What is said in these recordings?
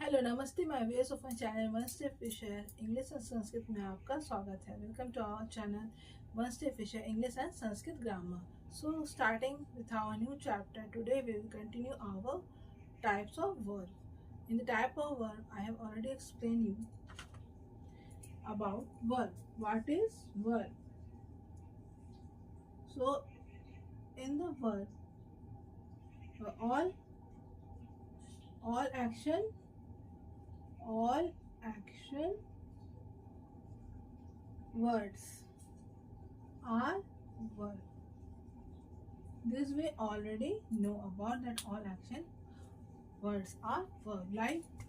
Hello नमस्ते my viewers of my channel one step fisher English and Sanskrit में आपका स्वागत है। Welcome to our channel one step fisher English and Sanskrit grammar. So starting with our new chapter today we will continue our types of verb. In the type of verb, I have already explained you about verb. What is verb? So in the verb, all action words are verb. This we already know about that all action words are verb, like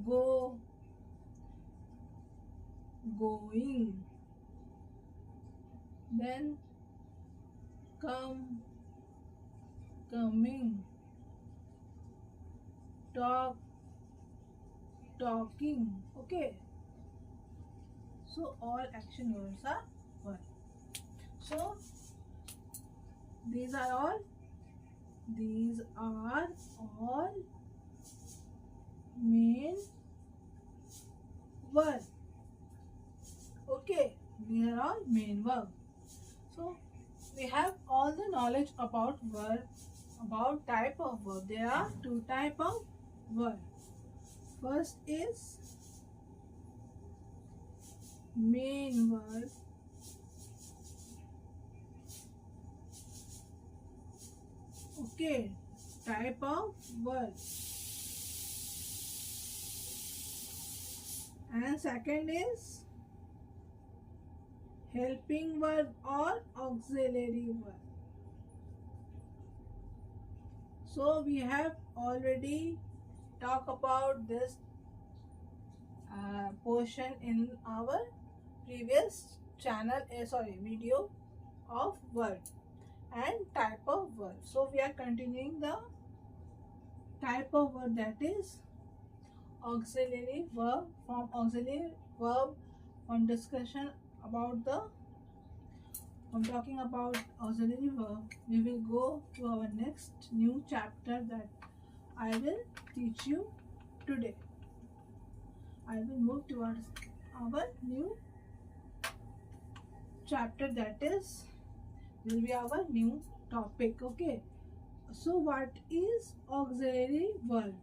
go, going, then come, coming, talk, talking. Okay, so all action words are verb. So these are all main verb. Okay, these are all main verb. So we have all the knowledge about verb, about type of verb. There are two type of verb. First is main verb. Okay, type of verb. And second is helping verb or auxiliary verb. So we have already talked about this portion in our previous video of verb and type of verb. So we are continuing the type of verb, that is auxiliary verb. From auxiliary verb, from discussion about from talking about auxiliary verb, we will go to our next new chapter that I will teach you today. I will move towards our new chapter, that is will be our new topic. Okay, so what is auxiliary verb?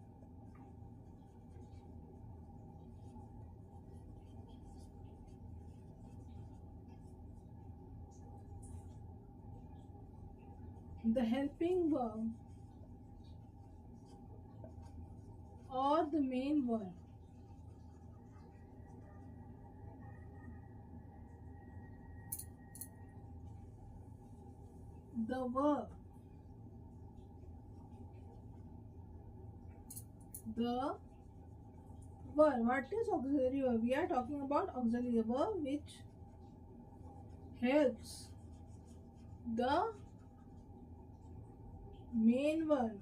The helping verb or the main verb. The verb, what is auxiliary verb? We are talking about auxiliary verb which helps the main verb.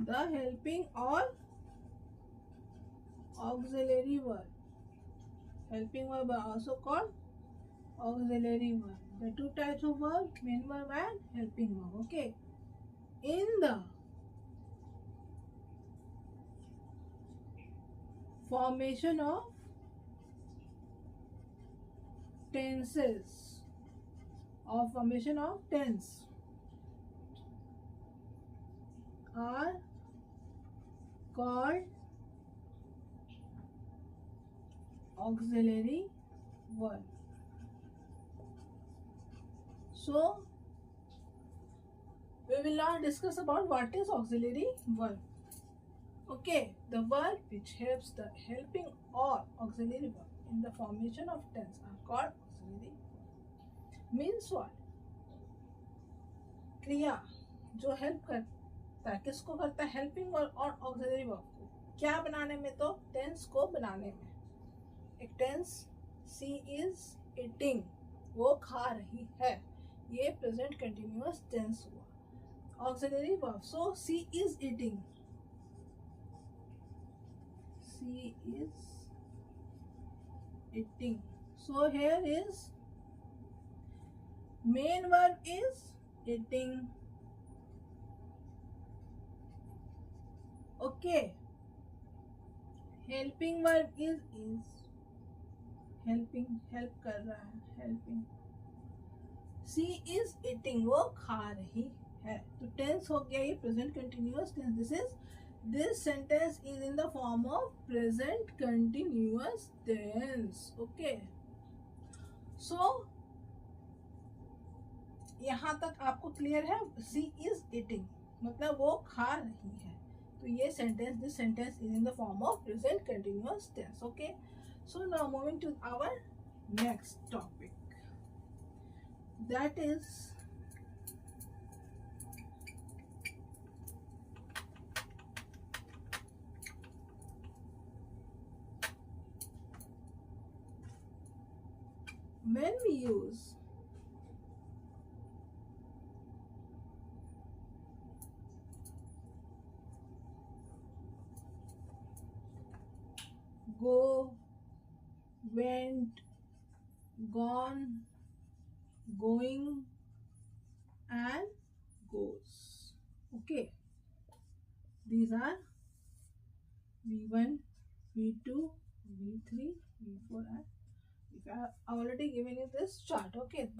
The helping or auxiliary verb. Helping verb are also called auxiliary verb. The two types of verb, main verb and helping verb. Okay, in the formation of tenses, tense are called auxiliary verb. So we will now discuss about what is auxiliary verb. Okay, the verb which helps the helping or auxiliary verb in the formation of tense are called auxiliary verb. Means what? क्रिया जो help करता है, किसको करता है? Helping verb और auxiliary verb को। क्या बनाने में? तो टेंस को बनाने में। एक टेंस सी इज ईटिंग, वो खा रही है, ये प्रेजेंट कंटिन्यूअस टेंस हुआ। Auxiliary verb, so she is eating, she is eating, so here is main verb is eating, Okay. Helping verb is helping, help कर रहा है, helping. She is eating, वो खा रही है. तो टेंस हो गया ये present continuous tense. This sentence is in the form of present continuous tense. Okay. So यहाँ तक आपको क्लियर है. She is eating मतलब वो खा रही है. तो ये sentence, this sentence is in the form of present continuous tense. Okay. So now moving to our next topic, that is when we use go, went, gone, going and goes. Okay, these are V1, V2, V3, V4 and if I have already given you this chart. Okay,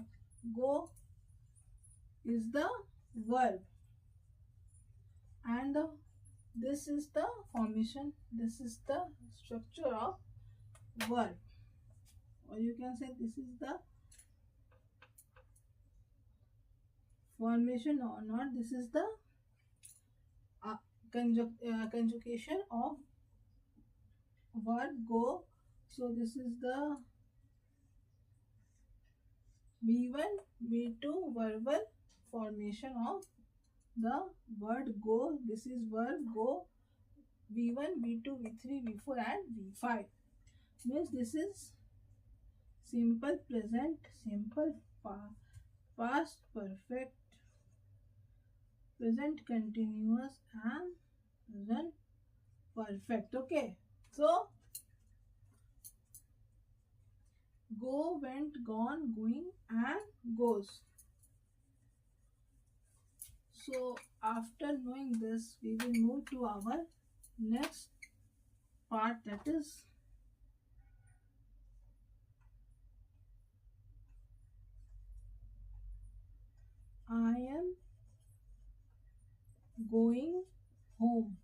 go is the verb and this is the formation, this is the structure of verb, or you can say this is the formation or not, this is the conjugation of verb go. So this is the V1, V2 verbal formation of the word go. This is verb go, V1, V2, V3, V4 and V5. Means this is simple present, simple past perfect, present continuous and present perfect. Okay, so go, went, gone, going and goes. So after knowing this, we will move to our next part, that is I am going home.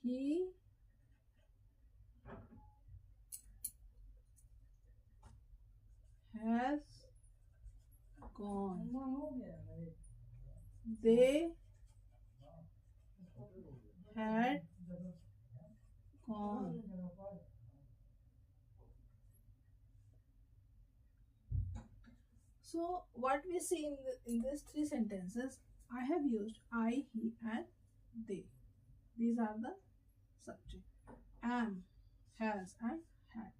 He has gone. They had gone. So what we see in these three sentences, I have used I, he and they. These are the subject. Am, has and had.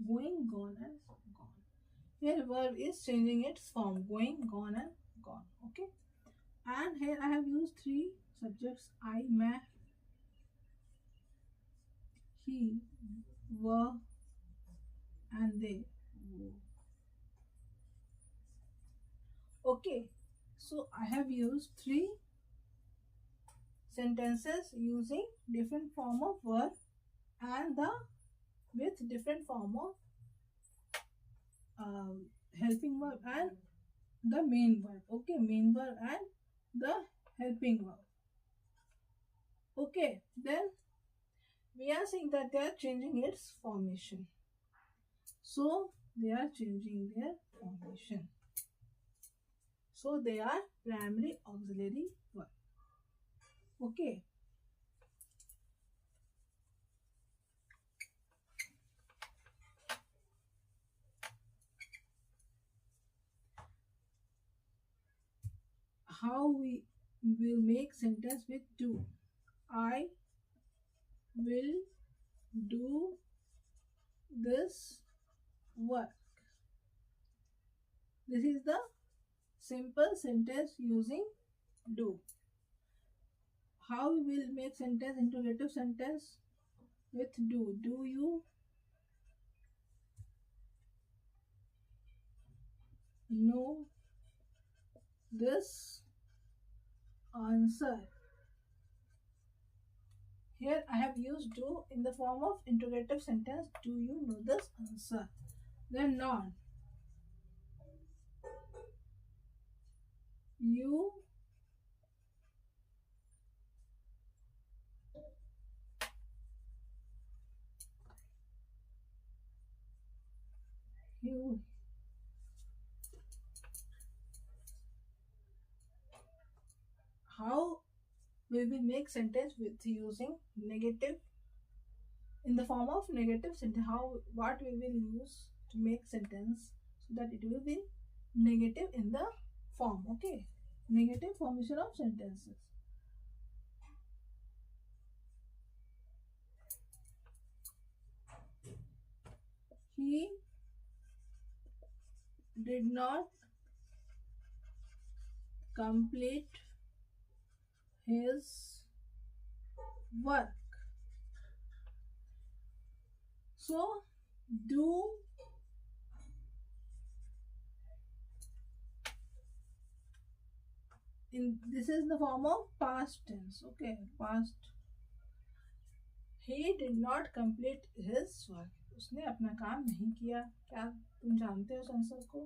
Going, gone and gone. Here verb is changing its form. Going, gone and gone. Okay. And here I have used three subjects. I, मैं, he, वह and they, वो. Okay, so I have used three sentences using different form of verb and with different form of helping verb and the main verb. Okay, main verb and the helping verb. Okay, then we are saying that they are changing its formation. So they are changing their formation. So they are primary auxiliary verb. Okay. How we will make sentence with do. I will do this work. This is the simple sentence using do. How we will make sentence into relative sentence with do. Do you know this answer. Here I have used do in the form of interrogative sentence. Do you know this answer? Then noun. You you how we will make sentence with using negative in the form of negative sentence. How what we will use to make sentence so that it will be negative in the form. Okay, negative formation of sentences. He did not complete his work. So do in this is the form of past tense. Okay, past. He did not complete his work. उसने अपना काम नहीं किया. क्या तुम जानते हो answer को?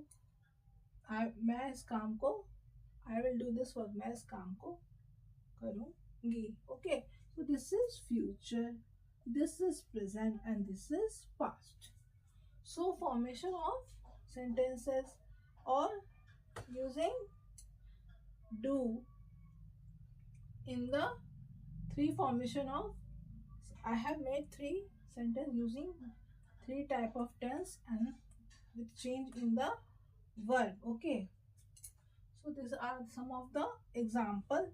मैं इस काम को I will do this work. मैं इस काम को करूँगी. Okay. So this is future, this is present, and this is past. So formation of sentences or using do in the three formation of. I have made three sentence using three type of tense and with change in the verb. Okay. So these are some of the example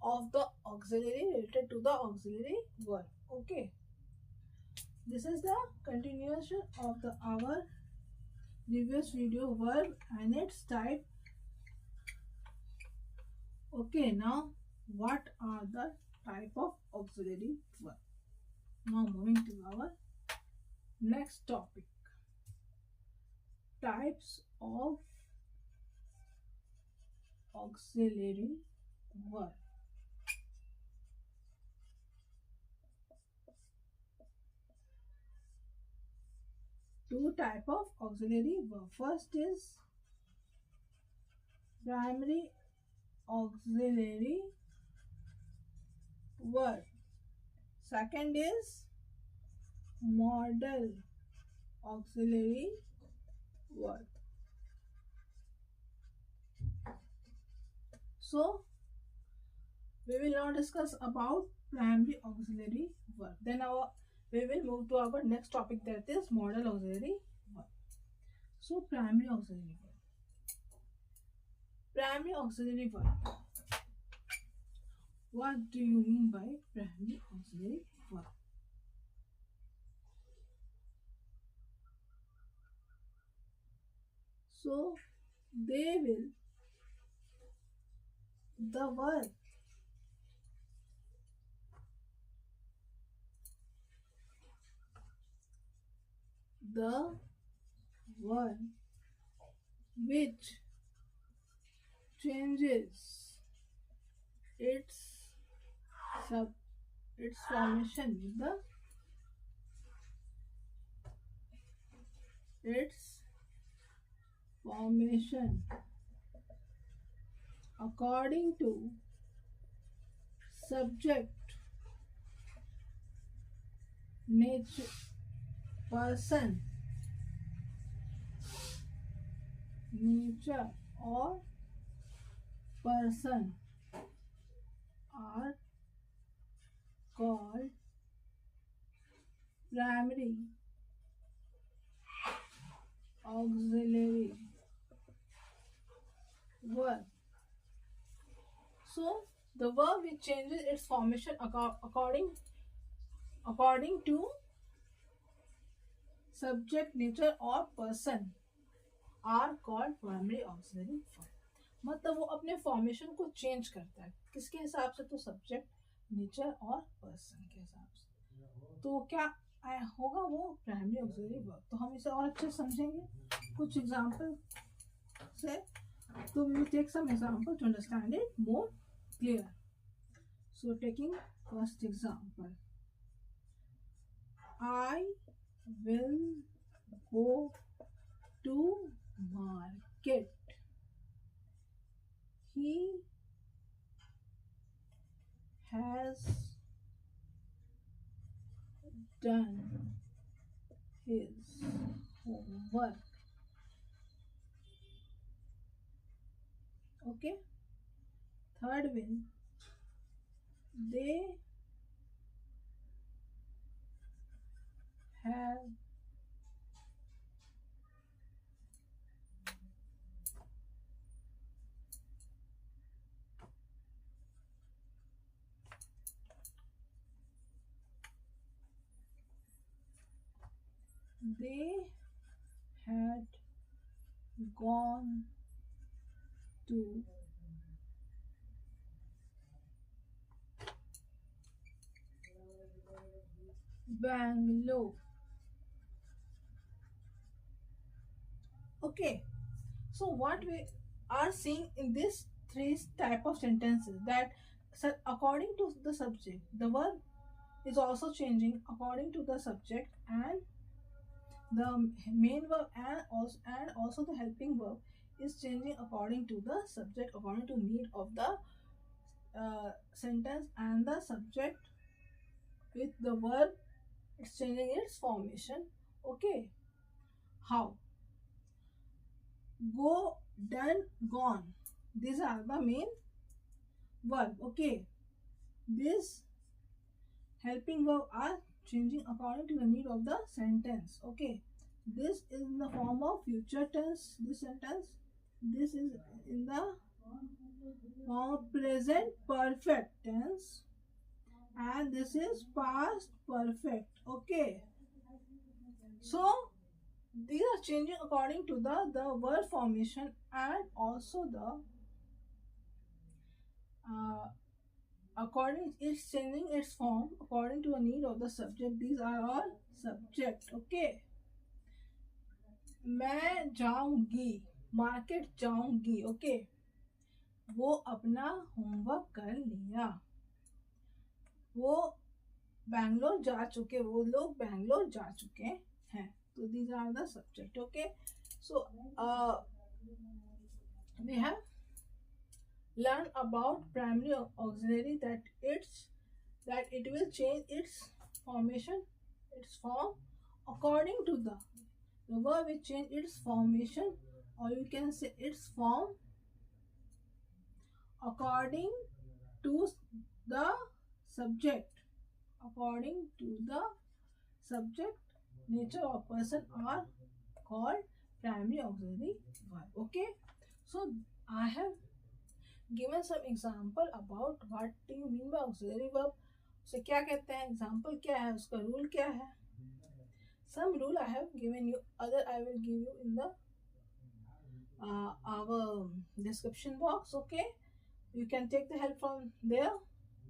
of the auxiliary related to the auxiliary verb. Okay. This is the continuation of the our previous video verb and its type. Okay, now what are the type of auxiliary verb? Now moving to our next topic. Types of auxiliary verb. Two type of auxiliary verb. First is primary auxiliary verb. Second is modal auxiliary verb. So we will now discuss about primary auxiliary verb. Then we will move to our next topic, that is modal auxiliary verb. So primary auxiliary verb. Primary auxiliary verb. What do you mean by primary auxiliary verb? So they will the verb which changes its formation with its formation according to subject, nature, person, nature or person are called primary auxiliary verb. So the verb which changes its formation according to subject, nature or person are called primary auxiliary verb. मतलब वो अपने formation को change करता है किसके हिसाब से? तो सब्जेक्ट, नेचर और पर्सन के हिसाब से. तो क्या होगा वो प्राइमरी ऑक्सिलरी वर्ब. तो हम इसे और अच्छे समझेंगे. कुछ example say. So we will take some example to understand it more clear. So taking first example, I will go to market. He has done his homework. Okay. Third one, they have they had gone to Bangalore. Okay, so what we are seeing in this three type of sentences, that according to the subject, the verb is also changing according to the subject, and the main verb and also the helping verb is changing according to the subject, according to need of the sentence, and the subject with the verb it's changing its formation. Okay, how? Go, done, gone, these are the main verb. Okay, this helping verb are changing according to the need of the sentence. Okay, this is in the form of future tense, this sentence. This is in the form of present perfect tense, and this is past perfect. Okay, so these are changing according to the word formation, and also the uh, according it's changing its form according to the need of the subject. These are all subject. Okay, मैं जाऊंगी, market जाऊंगी. Okay, वो अपना homework कर लिया. वो बैंगलोर जा चुके, वो लोग बैंगलोर जा चुके हैं. तो these are the subject. Okay, so we have learned about primary auxiliary, that it will change its formation, its form according to the verb will change its formation, or you can say its form according to the subject. According to the subject, nature or person are called primary auxiliary verb. Okay, so I have given some example about what do you mean by auxiliary verb. उसे क्या कहते हैं, example क्या है, उसका rule क्या है. Some rule I have given you, other I will give you in the our description box. Okay, you can take the help from there.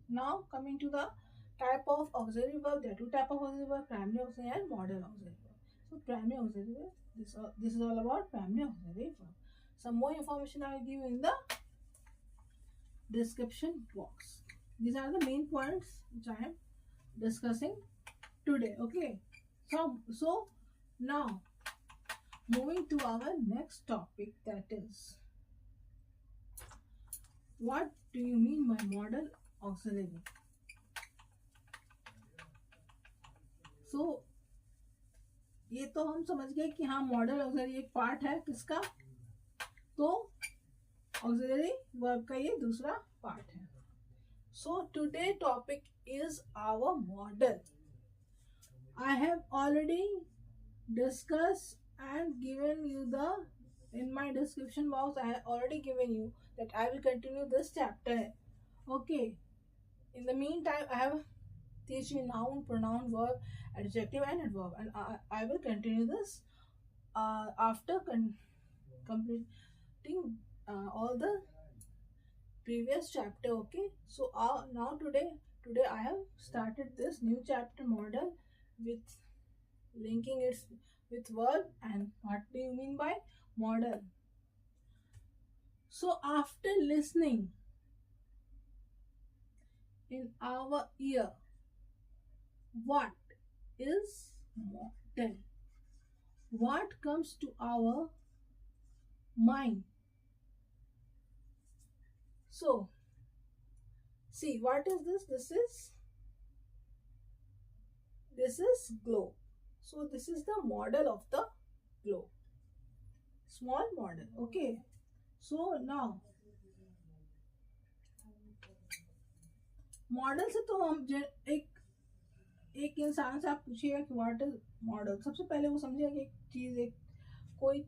Now coming to the type of auxiliary verb, there are two type of auxiliary verb, primary auxiliary and modal auxiliary verb. So primary auxiliary verb, this is all about primary auxiliary verb. Some more information I will give you in the description box. These are the main points which I am discussing today. Okay, so now moving to our next topic, that is, what do you mean by modal auxiliary? So ये तो हम समझ गए कि हाँ model auxiliary एक part है किसका, तो ऑक्सिलरी वर्ब का ये दूसरा पार्ट है. So today topic is our modal. I have already discuss and given you the in my description box. I have already given you that I will continue this chapter. Okay, in the meantime I have teach you noun, pronoun, verb, adjective and adverb, and I will continue this after completing all the previous chapter. Okay, so now today I have started this new chapter model with linking it with verb. And what do you mean by model? So after listening in our ear, what is model? What comes to our mind? So see, what is this? This is globe. So this is the model of the globe. Small model. Okay. So now model से तो हम एक इंसान से आप पूछिएगा कि what is model, सबसे पहले वो समझेगा कि एक चीज, एक कोई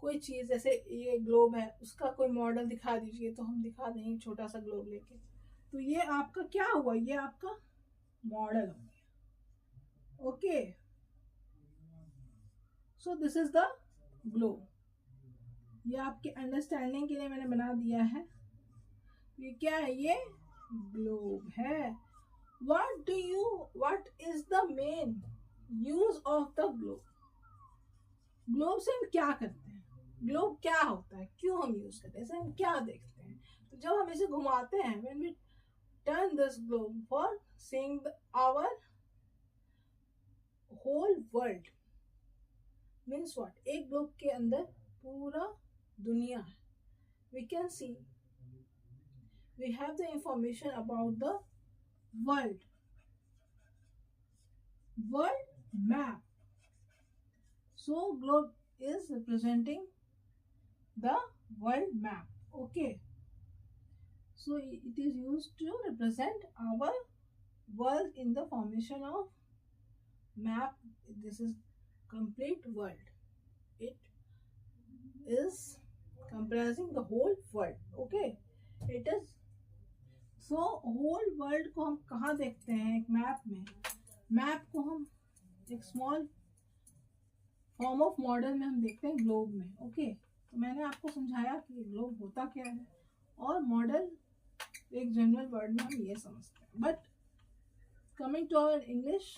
कोई चीज, जैसे ये ग्लोब है, उसका कोई मॉडल दिखा दीजिए, तो हम दिखा देंगे छोटा सा ग्लोब लेके। तो ये आपका क्या हुआ, ये आपका मॉडल हो गया। Okay, so this is the globe. ये आपके अंडरस्टैंडिंग के लिए मैंने बना दिया है। ये क्या है, ये ग्लोब है। What is the main use of the globe? Globe से हम क्या करते हैं, ग्लोब क्या होता है, क्यों हम यूज करते हैं, इसे हम क्या देखते हैं? तो जब हम इसे घुमाते हैं, when we turn this globe for seeing our whole world, means what? एक ग्लोब के अंदर पूरा दुनिया है। We can see, we have the information about the world map. So globe is representing the world map. Okay, so it is used to represent our world in the formation of map. This is complete world. It is comprising the whole world. Okay, it is so whole world को हम कहाँ देखते हैं? एक map में। Map को हम एक स्मॉल फॉर्म ऑफ मॉडल में हम देखते हैं ग्लोब में। ओके, तो मैंने आपको समझाया कि ग्लोब होता क्या है, और मॉडल एक जनरल वर्ड में हम ये समझते हैं। But coming to our English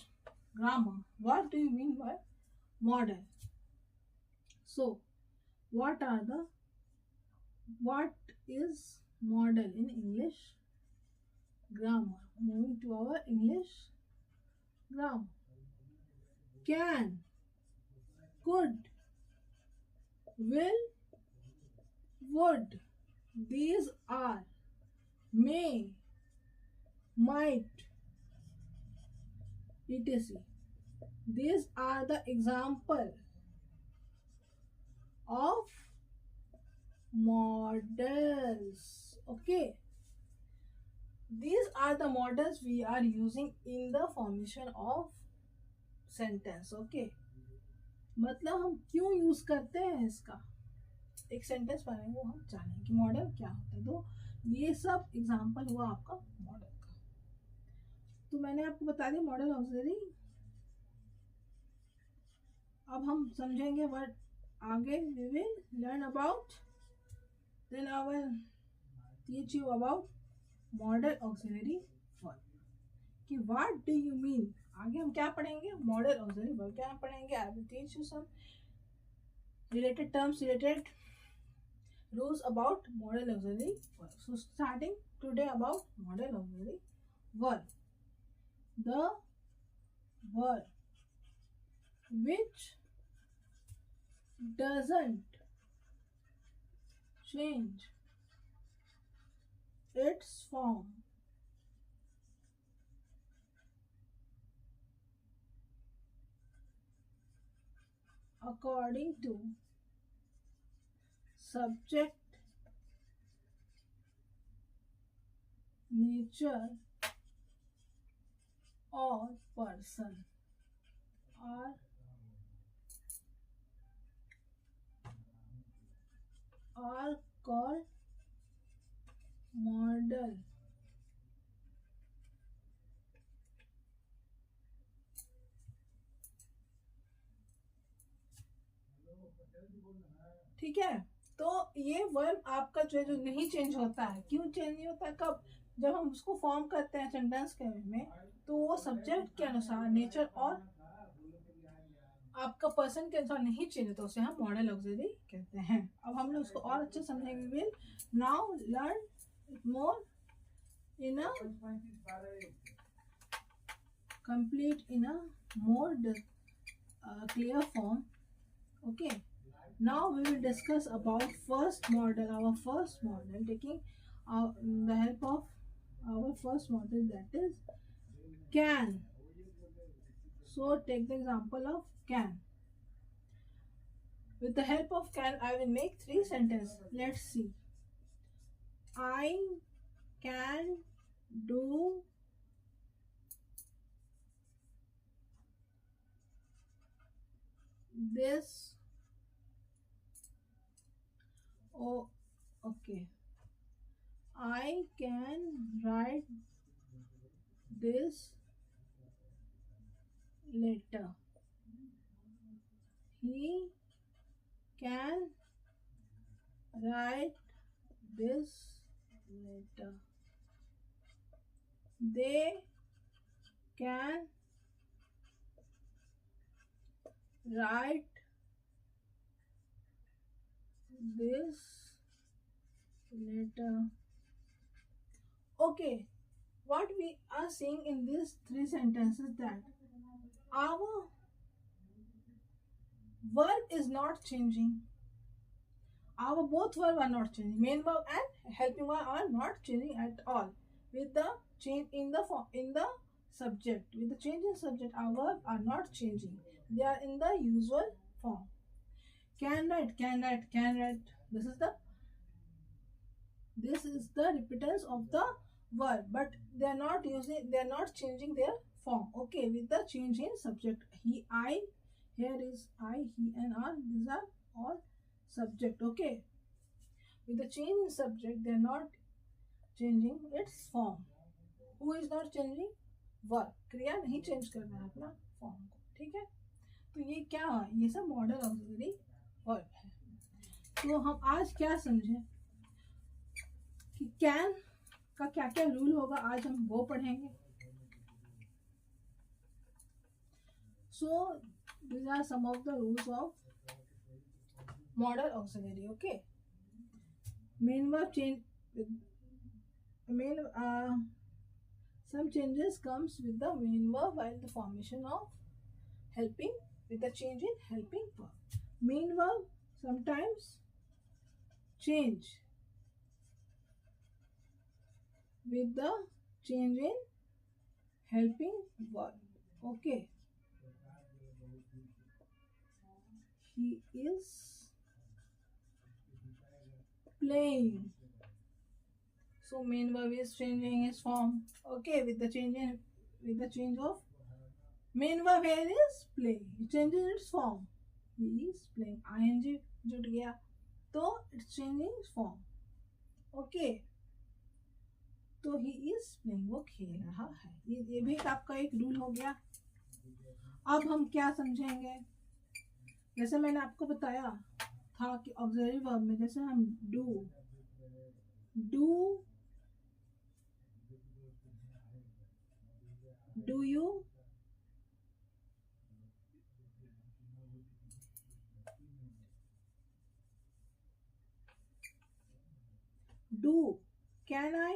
grammar, what do you mean by modal? So what is model in English grammar? Moving to our English grammar. Can, could, will, would, these are, may, might, etc. These are the example of models. Okay, these are the models we are using in the formation of sentence. Okay, मतलब हम क्यों use करते हैं इसका, एक sentence बनाएंगे वो हम जानेंगे कि मॉडल क्या होता है। तो ये सब एग्जांपल हुआ आपका मॉडल का। तो मैंने आपको बता दिया मॉडल ऑक्सिलरी। अब हम समझेंगे वर्ड आगे। we will learn about, then I will teach you about model auxiliary verb कि what do you mean। आगे हम क्या पढ़ेंगे, model auxiliary verb क्या पढ़ेंगे। I will teach you some related terms, related rules about model auxiliary verb. So starting today about model auxiliary verb, the verb which doesn't change its form according to subject, nature or person are called model। ठीक है, तो ये verb आपका जो नहीं change होता है, क्यों चेंज नहीं होता है, कब? जब हम उसको फॉर्म करते हैं सेंटेंस के में, तो वो सब्जेक्ट के अनुसार, नेचर और आपका पर्सन के अनुसार नहीं चाहिए तो उसे हम मॉडल ऑक्सिलरी कहते हैं। अब हम लोग उसको और अच्छे समझेंगे। Will now learn more in a complete in a more clear form. Okay, now we will discuss about first model, our first model, taking the help of our first model, that is can. So take the example of can. With the help of can, I will make 3 sentences. Let's see. I can do this. Oh, okay. I can write this letter. He can write this letter. They can write this letter. Okay, what we are seeing in these 3 sentences, that our verb is not changing. Our both verb are not changing. Main verb and helping verb are not changing at all. With the change in the form, in the subject, with the change in subject, our verb are not changing. They are in the usual form. Can write, can write, can write. This is the repetence of the verb, but they are not changing their form. Okay, with the change in subject. He, I, here is I, he and are, these are all subject. Okay, with the change in subject, they are not changing its form. Who is not changing? Verb. क्रिया नहीं change करना है अपना form को, ठीक है। तो ये क्या है? ये सब मॉडल ऑक्सिलरी वर्ब है। तो हम आज क्या समझे कि कैन का क्या क्या रूल होगा, आज हम वो पढ़ेंगे। सो these are some of the rules of model auxiliary. Okay, main verb change some changes comes with the main verb while the formation of helping, with the change in helping verb. Main verb sometimes change with the change in helping verb. Okay, he is playing. So main verb is changing its form. Okay, with the change of main verb here is play. It changes its form. He is playing. ing जुट गया तो it's changing its form. Okay, तो he is playing, वो खेल रहा है। ये भी आपका एक रूल हो गया। अब हम क्या समझेंगे, जैसे मैंने आपको बताया था कि ऑक्सिलरी वर्ब में जैसे हम do you, do, can I,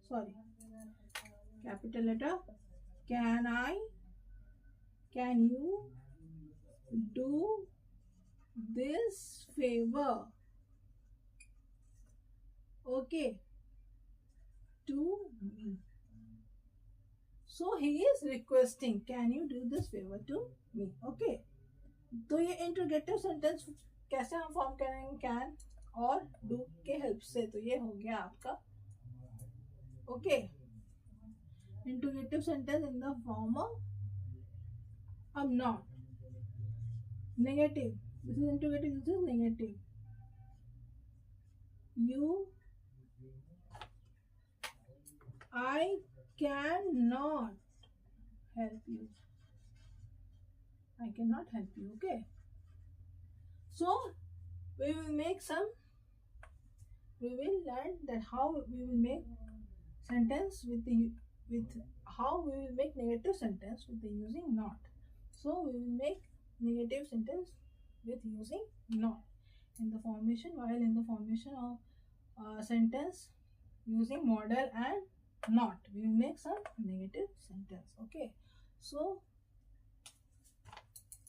sorry, capital letter, can I, can you do this favor, okay, to me. So he is requesting, can you do this favor to me. Okay, तो ये interrogative sentence कैसे हम form करेंगे, can और do के help से। तो ये हो गया आपका okay interrogative sentence in the form of, अब not negative, this is interrogative, this is negative. You, I cannot help you. I cannot help you. Okay. So we will make some. We will learn that how we will make sentence with how we will make negative sentence with the using not. So we will make negative sentence with using not in the formation, while in the formation of sentence using model and not, we will make some negative sentence. Okay, so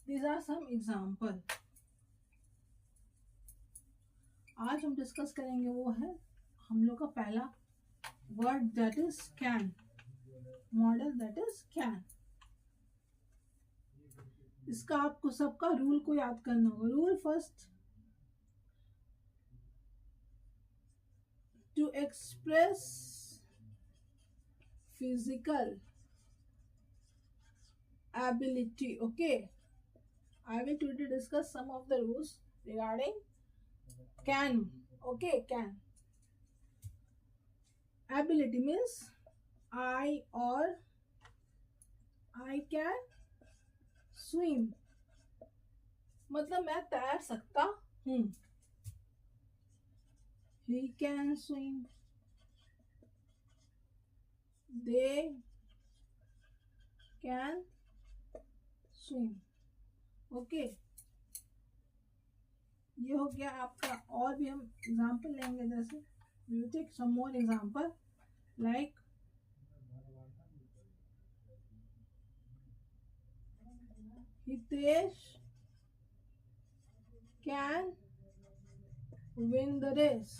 these are some example. आज हम discuss करेंगे वो है हम लोग का पहला word that is can, modal that is can. इसका आपको सबका रूल को याद करना होगा. Rule first, to express physical ability. Okay, I will today discuss some of the rules regarding can. Okay, can. Ability means I or I can swim. मतलब मैं तैर सकता हूँ. He can swim. They can swim. Okay, ये हो गया आपका. और भी हम एग्जाम्पल लेंगे, जैसे we will take some more example like Hitesh can win the race.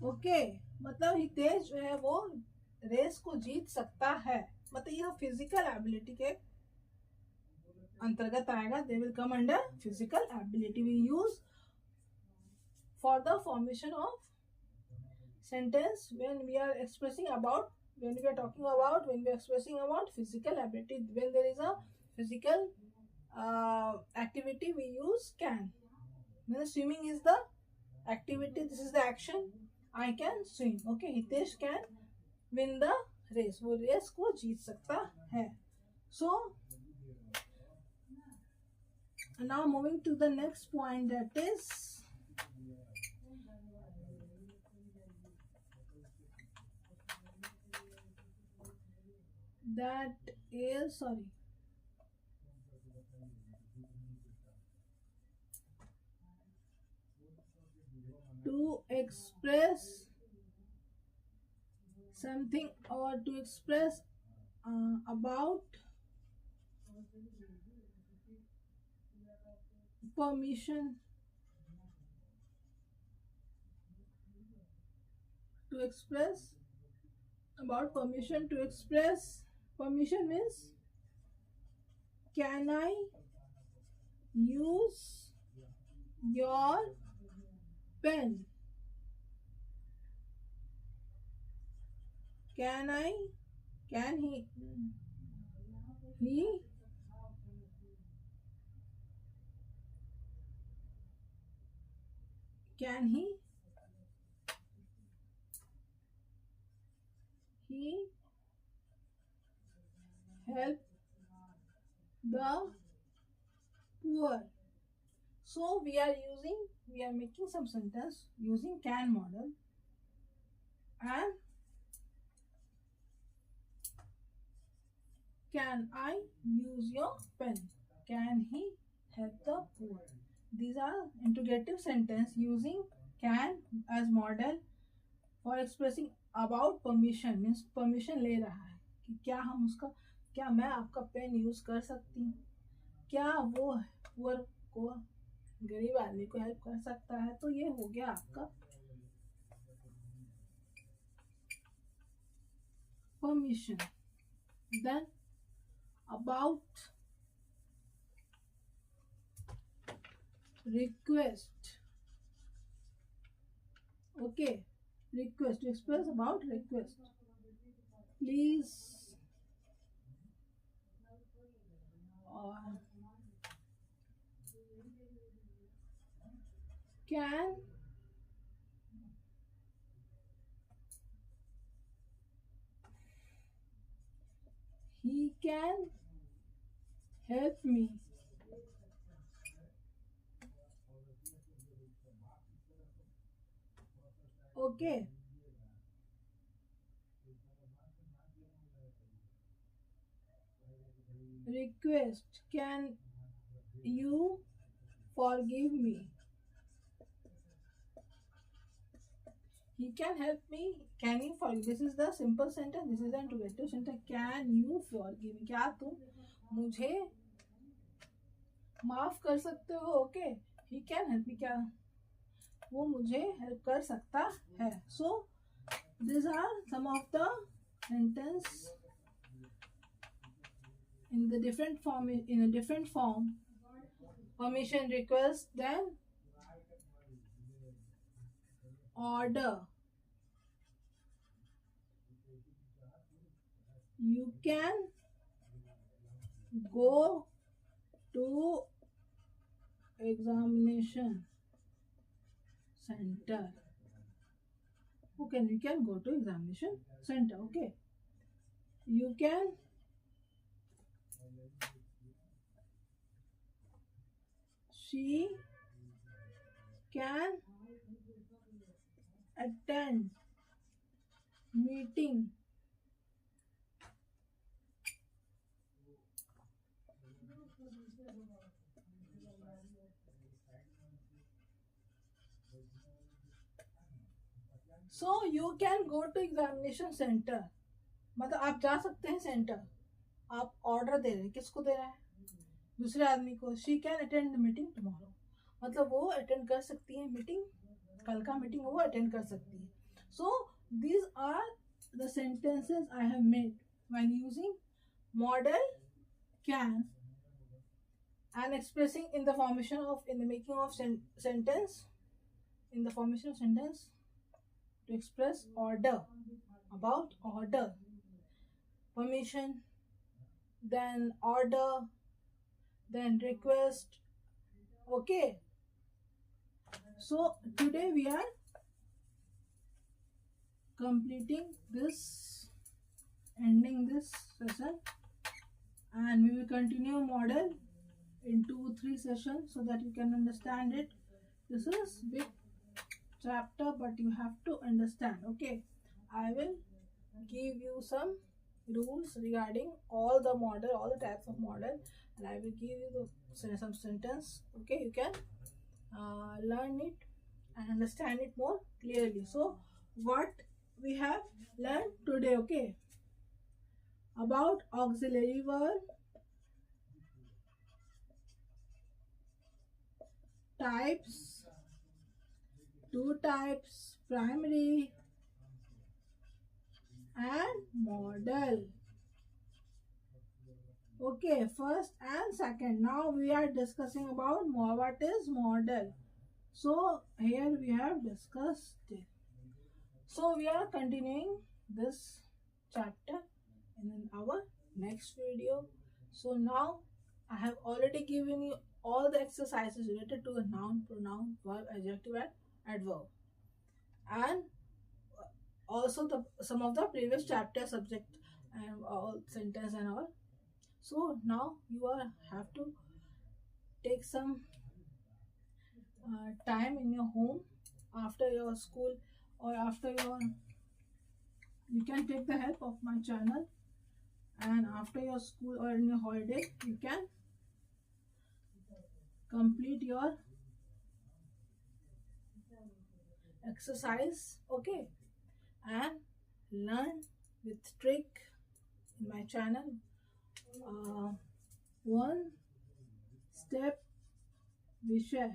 Okay, मतलब हितेश जो है वो रेस को जीत सकता है. मतलब यह फिजिकल एबिलिटी के अंतर्गत आएगा. They will come under physical ability. We use for the formation of sentence when we are expressing about, when we are talking about, when we are expressing about physical ability, when there is a physical activity, we use can. Means swimming is the activity, this is the action. I can swim. Okay, Hitesh can win the race. वो race को जीत सकता है. So now moving to the next point, that is to express something or to express about permission. To express about permission. To express permission means can I use your pen? Can he can he help the poor? So we are making some sentence using can model. And can I use your pen? Can he help the poor? These are interrogative sentence using can as model for expressing about permission. Means permission ले रहा है कि क्या हम उसका, क्या मैं आपका पेन यूज कर सकती हूँ, क्या वो पुअर को, गरीब आदमी को हेल्प कर सकता है. तो ये हो गया आपका permission. Then about request. Okay, request, to express about request. Please or can he can help me? Okay, request, can you forgive me? He can help me. Can you forgive? This is the simple sentence. This is the interrogative sentence. Can you forgive me? क्या तुम मुझे माफ कर सकते हो? Okay, he can help me, क्या वो मुझे हेल्प कर सकता है? सो these are some of the sentence in the different form, in a different form. Permission, request, then order. You can go to examination center. Okay, you can go to examination center. Okay, you can she can attend meeting. So you can go to examination center. मतलब आप जा सकते हैं centre. आप order दे रहे हैं, किसको दे रहे हैं? दूसरे आदमी को. She can attend the meeting tomorrow, मतलब वो अटेंड कर सकती है मीटिंग, कल का मीटिंग वो अटेंड कर सकती है. So these are the sentences I have made when using modal can and expressing in the formation of, in the making of sentence, in the formation of sentence to express order, about order, permission, then order, then request. Okay, so today we are completing this, ending this session, and we will continue model in 2-3 sessions so that you can understand it. This is big chapter, but you have to understand. Okay, I will give you some rules regarding all the model, all the types of model, and I will give you some sentence. Okay, you can learn it and understand it more clearly. So what we have learned today, okay, about auxiliary verb, types, two types, primary and model. Okay, first and second. Now we are discussing about what is model. So here we have discussed it. So we are continuing this chapter in our next video. So now I have already given you all the exercises related to the noun, pronoun, verb, adjective and adverb, and also some of the previous chapter subject and all sentence and all. So now you have to take some time in your home after your school, or after your, you can take the help of my channel, and after your school or in your holiday you can complete your exercise. Okay, and learn with trick in my channel. One step विषय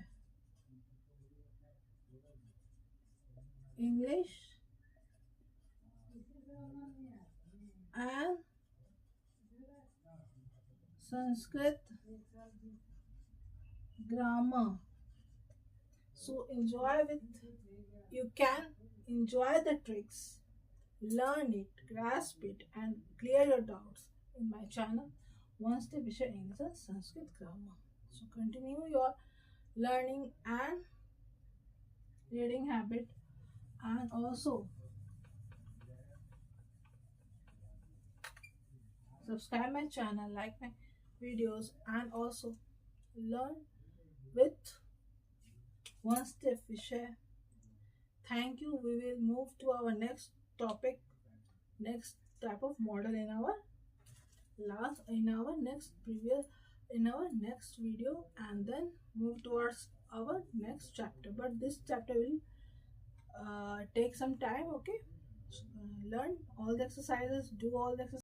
English and Sanskrit grammar. So enjoy with, you can enjoy the tricks, learn it, grasp it and clear your doubts in my channel One Step Vishay English and Sanskrit grammar. So continue your learning and reading habit, and also subscribe my channel, like my videos, and also learn with One Step Vishay. Thank you. We will move to our next topic, next type of model in our last in our next previous in our next video, and then move towards our next chapter. But this chapter will take some time. Okay, learn all the exercises, do all the exercises.